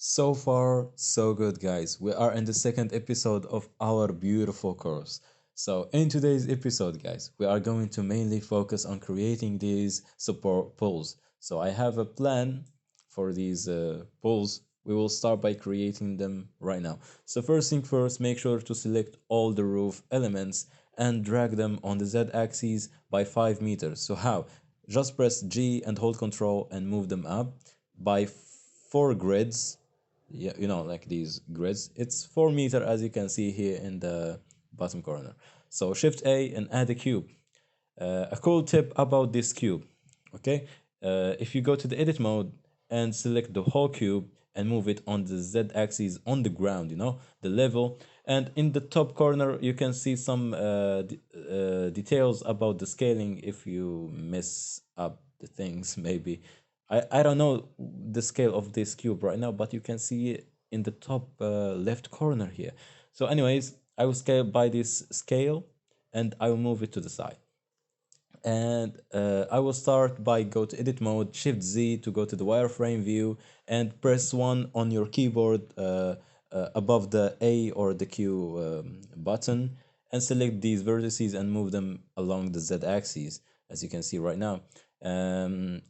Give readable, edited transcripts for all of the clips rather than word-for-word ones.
So far, so good, guys. We are in the second episode of our beautiful course. So, in today's episode, guys, we are going to mainly focus on creating these support poles. So, I have a plan for these poles. We will start by creating them right now. So, first thing first, make sure to select all the roof elements and drag them on the Z axis by 5 meters. So, how? Just press G and hold Control and move them up by 4 grids. Yeah, like these grids. It's 4 meter, as you can see here in the bottom corner. So Shift A and add a cube. A cool tip about this cube, okay? If you go to the edit mode and select the whole cube and move it on the Z axis on the ground, the level, and in the top corner you can see some details about the scaling if you mess up the things maybe. I don't know the scale of this cube right now, but you can see it in the top left corner here. So anyways, I will scale by this scale and I will move it to the side. And I will start by go to edit mode, Shift Z to go to the wireframe view, and press 1 on your keyboard above the A or the Q button, and select these vertices and move them along the Z axis, as you can see right now. Um,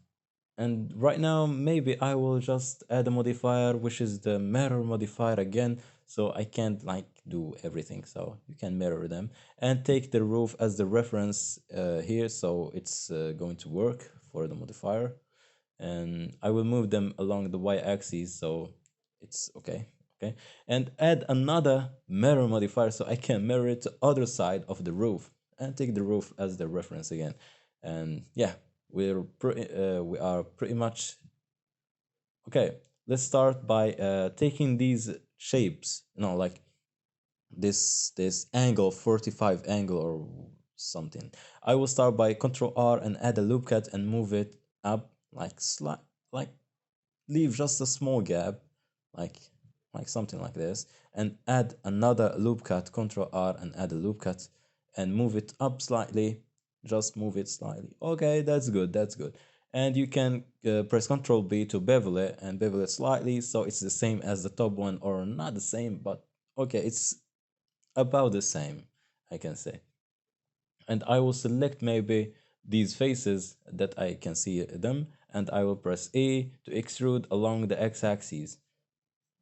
and right now, maybe I will just add a modifier, which is the mirror modifier again. So I can't like do everything. So you can mirror them and take the roof as the reference here. So it's going to work for the modifier. And I will move them along the y-axis. So it's okay. Okay. And add another mirror modifier so I can mirror it to other side of the roof and take the roof as the reference again. And yeah, we are pretty much okay. Let's start by taking these shapes, like this angle, 45 angle or something. I will start by Control R and add a loop cut and move it up like like leave just a small gap, like something like this, and add another loop cut. Control R and add a loop cut and move it up slightly. Just move it slightly. Okay, that's good. That's good. And you can press Control B to bevel it and bevel it slightly so it's the same as the top one, or not the same, but okay, it's about the same, I can say. And I will select maybe these faces that I can see them, and I will press E to extrude along the x-axis.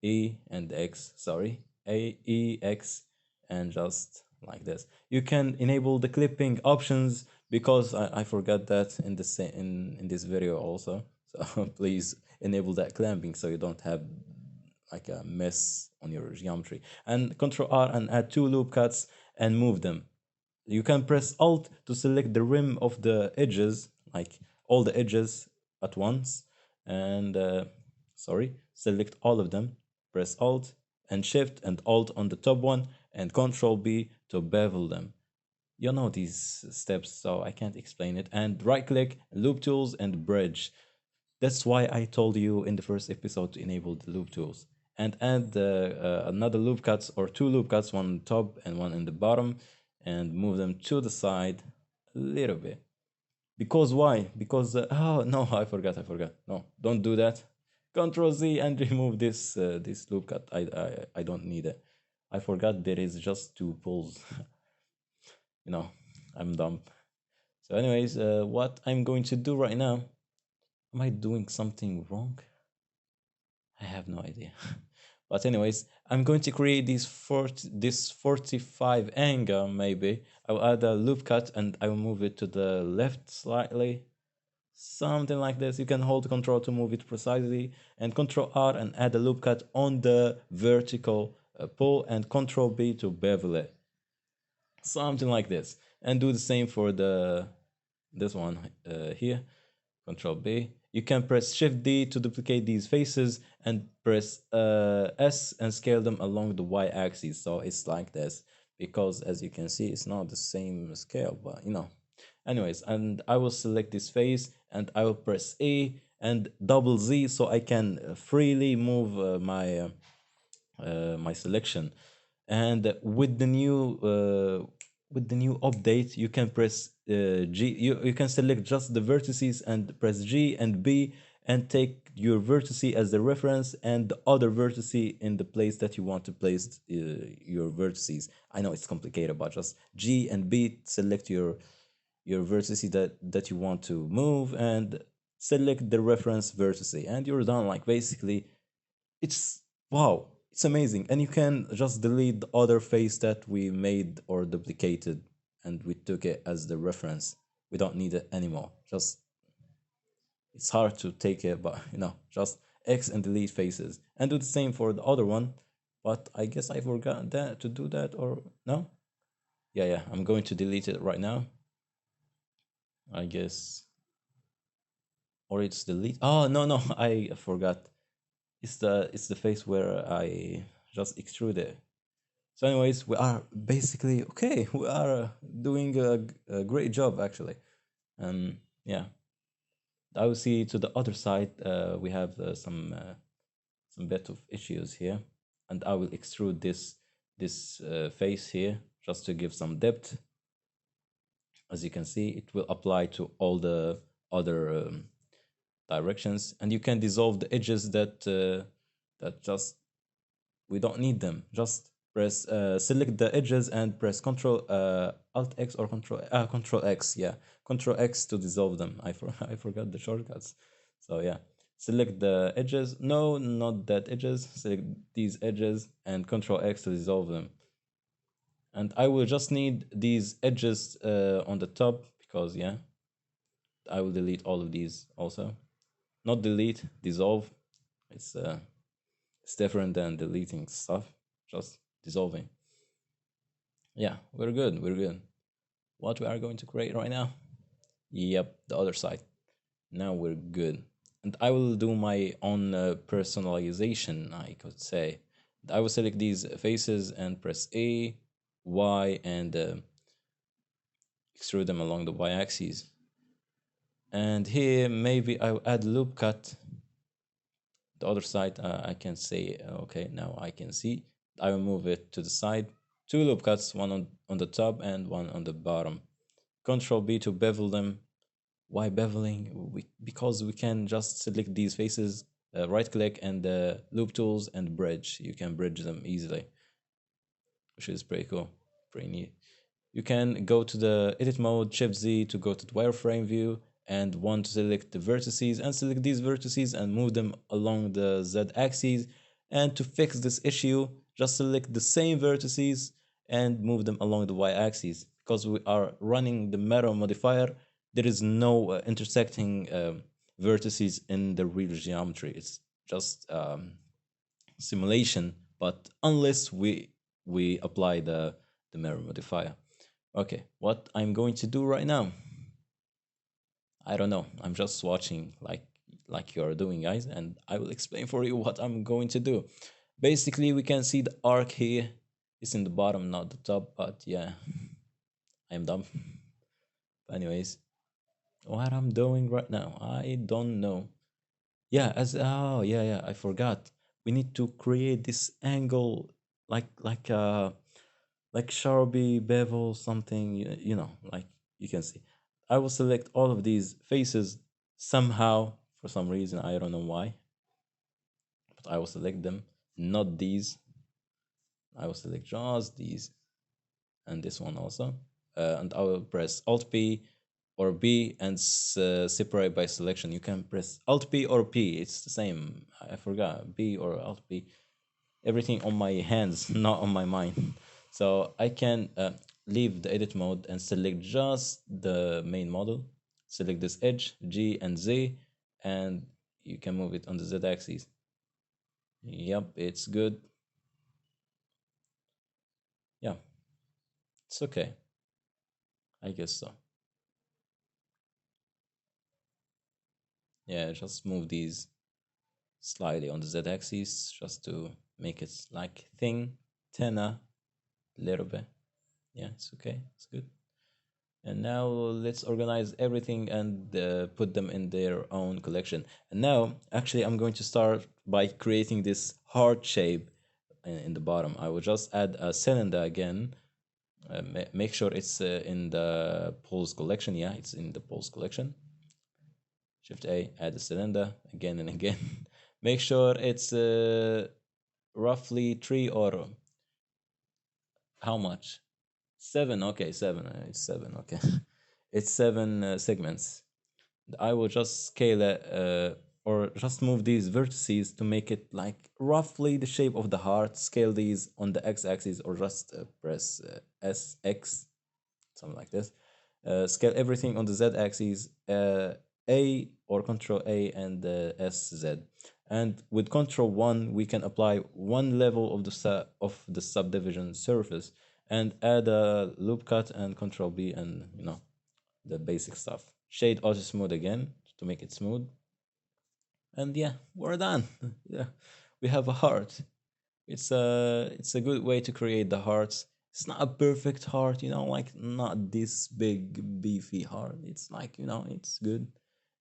E and X, sorry, A, E, X, and just like this. You can enable the clipping options because I forgot that in the in this video also. So please enable that clamping so you don't have like a mess on your geometry. And Control R and add 2 loop cuts and move them. You can press Alt to select the rim of the edges, like all the edges at once. And sorry, select all of them. Press Alt and Shift and Alt on the top one and Control B to bevel them. You know these steps, so I can't explain it. And right click, Loop Tools and Bridge. That's why I told you in the first episode to enable the loop tools. And add another loop cuts or 2 loop cuts, one on the top and one in the bottom, and move them to the side a little bit. Because why? Because oh no, I forgot. No, don't do that. Control Z and remove this loop cut. I don't need it. I forgot there is just 2 pulls. you know, I'm dumb. So, anyways, what I'm going to do right now? Am I doing something wrong? I have no idea. But anyways, I'm going to create this 45 angle maybe. I'll add a loop cut and I will move it to the left slightly. Something like this. You can hold Control to move it precisely and Control R and add a loop cut on the vertical pull and Control B to bevel it. Something like this. And do the same for this one here. Control B. You can press Shift D to duplicate these faces and press S and scale them along the Y axis. So it's like this because as you can see, it's not the same scale, but Anyways, and I will select this face and I will press A and double Z so I can freely move my selection. And with the new update, you can press G. You can select just the vertices and press G and B and take your vertice as the reference and the other vertice in the place that you want to place your vertices. I know it's complicated, but just G and B, select your vertice that you want to move and select the reference vertice and you're done. Like basically it's wow, it's amazing. And you can just delete the other face that we made or duplicated and we took it as the reference. We don't need it anymore. Just it's hard to take it, but just X and delete faces and do the same for the other one. But I guess I forgot that to do that, or no? Yeah, I'm going to delete it right now. I guess, or it's delete. Oh no, I forgot. It's the face where I just extrude it. So, anyways, we are basically okay. We are doing a great job actually. Yeah, I will see to the other side. We have some bit of issues here, and I will extrude this face here just to give some depth. As you can see, it will apply to all the other directions, and you can dissolve the edges that just we don't need them. Just press select the edges and press Control Alt X or Control X. Yeah, Control X to dissolve them. I forgot the shortcuts. So yeah, select the edges. No, not that edges. Select these edges and Control X to dissolve them. And I will just need these edges on the top because yeah, I will delete all of these also. Not delete, dissolve. It's uh, it's different than deleting stuff. Just dissolving. Yeah, we're good. We're good. What we are going to create right now? Yep, the other side. Now we're good. And I will do my own personalization, I could say. I will select these faces and press A, Y, and extrude them along the Y axis. And here, maybe I'll add loop cut. The other side, I can say, okay, now I can see. I will move it to the side. Two loop cuts, one on the top and one on the bottom. Control B to bevel them. Why beveling? Because we can just select these faces, right click and loop tools and bridge. You can bridge them easily, which is pretty cool, pretty neat. You can go to the edit mode, Shift Z to go to the wireframe view and want to select the vertices and select these vertices and move them along the Z axis. And to fix this issue, just select the same vertices and move them along the Y axis. Because we are running the mirror modifier, there is no intersecting vertices in the real geometry. It's just simulation, but unless we apply the mirror modifier. Okay, what I'm going to do right now, I don't know. I'm just watching like you're doing, guys, and I will explain for you what I'm going to do. Basically, we can see the arc here. It's in the bottom, not the top, but yeah, I'm dumb. But anyways, what I'm doing right now, I don't know. Yeah, yeah, I forgot. We need to create this angle like Sharpie, bevel, something, like you can see. I will select all of these faces somehow for some reason. I don't know why, but I will select them, not these. I will select just these and this one also. And I will press Alt P or B and separate by selection. You can press Alt P or P. It's the same. I forgot B or Alt P. Everything on my hands, not on my mind. So I can leave the edit mode and select just the main model. Select this edge, G and Z, and you can move it on the Z axis. Yep, it's good. Yeah, it's okay. I guess so. Yeah, just move these slightly on the Z axis just to make it like thinner, a little bit. Yeah, it's okay. It's good. And now let's organize everything and put them in their own collection. And now, actually, I'm going to start by creating this heart shape in the bottom. I will just add a cylinder again. Make sure it's in the Pulse collection. Yeah, it's in the Pulse collection. Shift A, add a cylinder again and again. Make sure it's roughly three or how much? Seven. Okay, seven. It's seven. Okay, it's seven segments. I will just scale it or just move these vertices to make it like roughly the shape of the heart. Scale these on the x-axis or just press SX, something like this. Scale everything on the z-axis, A or Control A and SZ. And with Control 1, we can apply one level of the subdivision surface and add a loop cut and Control B and the basic stuff. Shade auto smooth again to make it smooth. And yeah, we're done. Yeah, we have a heart. It's a good way to create the hearts. It's not a perfect heart, like not this big beefy heart. It's like, it's good.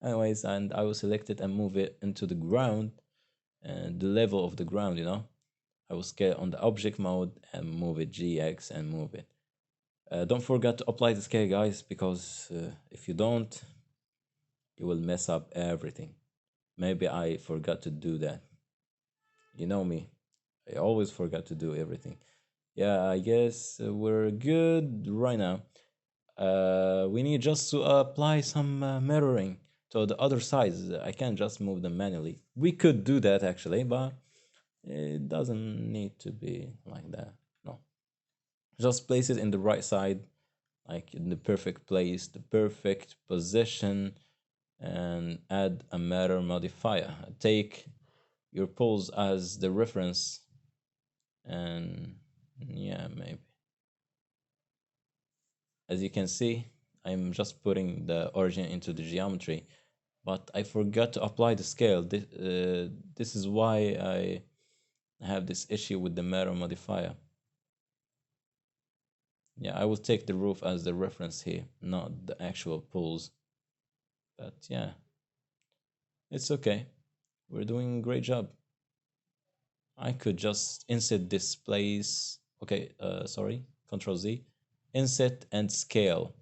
Anyways, and I will select it and move it into the ground and the level of the ground, I will scale on the object mode and move it GX and move it. Don't forget to apply the scale, guys, because if you don't, you will mess up everything. Maybe I forgot to do that. You know me, I always forgot to do everything. Yeah, I guess we're good right now. We need just to apply some mirroring to the other sides. I can't just move them manually. We could do that actually, but it doesn't need to be like that. No, just place it in the right side, like in the perfect place, the perfect position, and add a matter modifier. Take your pulse as the reference, and yeah, maybe. As you can see, I'm just putting the origin into the geometry, but I forgot to apply the scale. This is why I have this issue with the matter modifier. Yeah, I will take the roof as the reference here, not the actual pulse. But yeah, it's okay. We're doing a great job. I could just insert this place. Okay, sorry, Control Z. Inset and scale.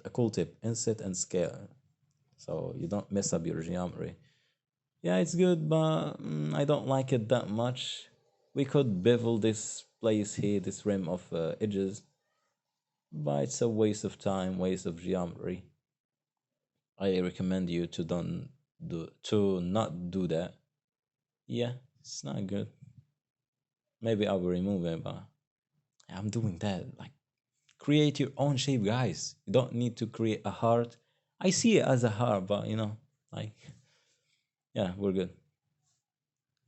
A cool tip, inset and scale. So you don't mess up your geometry. Yeah, it's good, but I don't like it that much. We could bevel this place here, this rim of edges, but it's a waste of time, waste of geometry. I recommend you to not do that. Yeah, it's not good. Maybe I will remove it, but I'm doing that. Like, create your own shape, guys. You don't need to create a heart. I see it as a heart, but like, yeah, we're good.